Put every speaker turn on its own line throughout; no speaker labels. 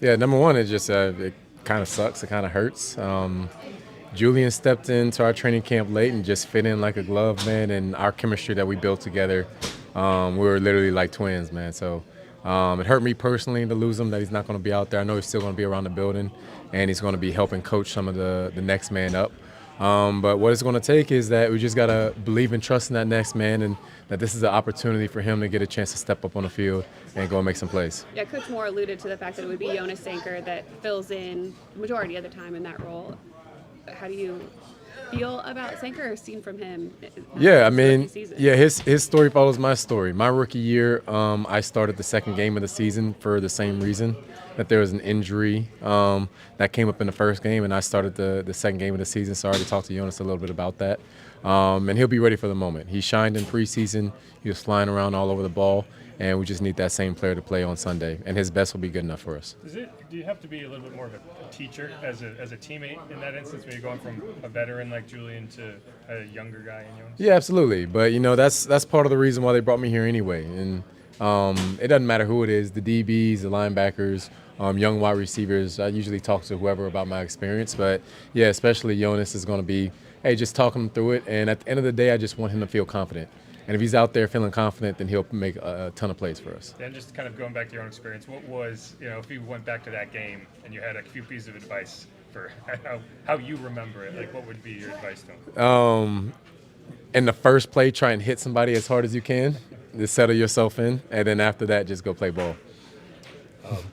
Yeah, number one, it kind of sucks. It kind of hurts. Julian stepped into our training camp late and just fit in like a glove, man. And our chemistry that we built together, we were literally like twins, man. So it hurt me personally to lose him, that he's not going to be out there. I know he's still going to be around the building, and he's going to be helping coach some of the next man up. But what it's going to take is that we just got to believe and trust in that next man, and that this is an opportunity for him to get a chance to step up on the field and go and make some plays.
Yeah, Coach Moore alluded to the fact that it would be Jonas Sanker that fills in the majority of the time in that role. How do you feel about Sanker or seen from him?
Yeah, I mean, yeah, his story follows my story. My rookie year, I started the second game of the season for the same reason, that there was an injury that came up in the first game, and I started the second game of the season, so I already talked to Jonas a little bit about that. And he'll be ready for the moment. He shined in preseason. He was flying around all over the ball, and we just need that same player to play on Sunday, and his best will be good enough for us.
Do you have to be a little bit more of a teacher as a teammate in that instance when you're going from a veteran like Julian to a younger guy in Jonas?
Yeah, absolutely. But, that's part of the reason why they brought me here anyway. And it doesn't matter who it is, the DBs, the linebackers, young wide receivers. I usually talk to whoever about my experience. But, yeah, especially Jonas is going to be, just talking him through it. And at the end of the day, I just want him to feel confident. And if he's out there feeling confident, then he'll make a ton of plays for us.
And just kind of going back to your own experience, what was, if you went back to that game and you had a few pieces of advice for how you remember it, like what would be your advice to him?
In the first play, try and hit somebody as hard as you can. Just settle yourself in. And then after that, just go play ball.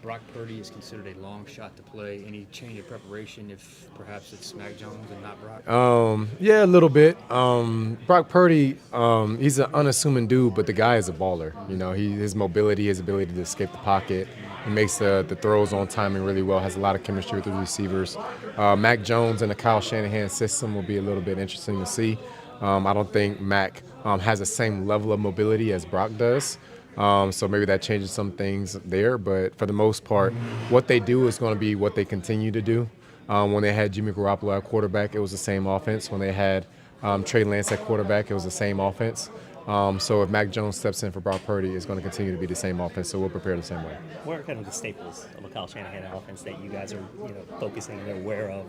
Brock Purdy is considered a long shot to play. Any change of preparation if perhaps it's Mac Jones and not Brock?
Yeah, a little bit. Brock Purdy, he's an unassuming dude, but the guy is a baller. His mobility, his ability to escape the pocket, he makes the throws on timing really well, has a lot of chemistry with the receivers. Mac Jones and the Kyle Shanahan system will be a little bit interesting to see. I don't think Mac has the same level of mobility as Brock does. So maybe that changes some things there. But for the most part, what they do is going to be what they continue to do. When they had Jimmy Garoppolo at quarterback, it was the same offense. When they had Trey Lance at quarterback, it was the same offense. So if Mac Jones steps in for Brock Purdy, it's going to continue to be the same offense. So we'll prepare the same way.
What are kind of the staples of a Kyle Shanahan offense that you guys are focusing and aware of?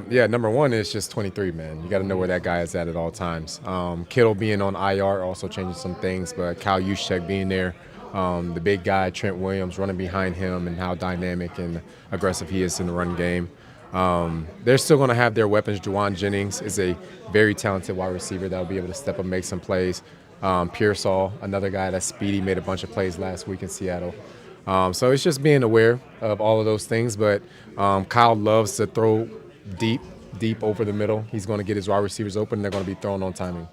Yeah, number one is just 23, man. You got to know where that guy is at all times. Kittle being on IR also changes some things, but Kyle Juszczyk being there, the big guy, Trent Williams, running behind him, and how dynamic and aggressive he is in the run game. They're still going to have their weapons. Juwan Jennings is a very talented wide receiver that will be able to step up and make some plays. Pearsall, another guy that's speedy, made a bunch of plays last week in Seattle. So it's just being aware of all of those things. But Kyle loves to throw deep over the middle. He's going to get his wide receivers open, and they're going to be thrown on timing.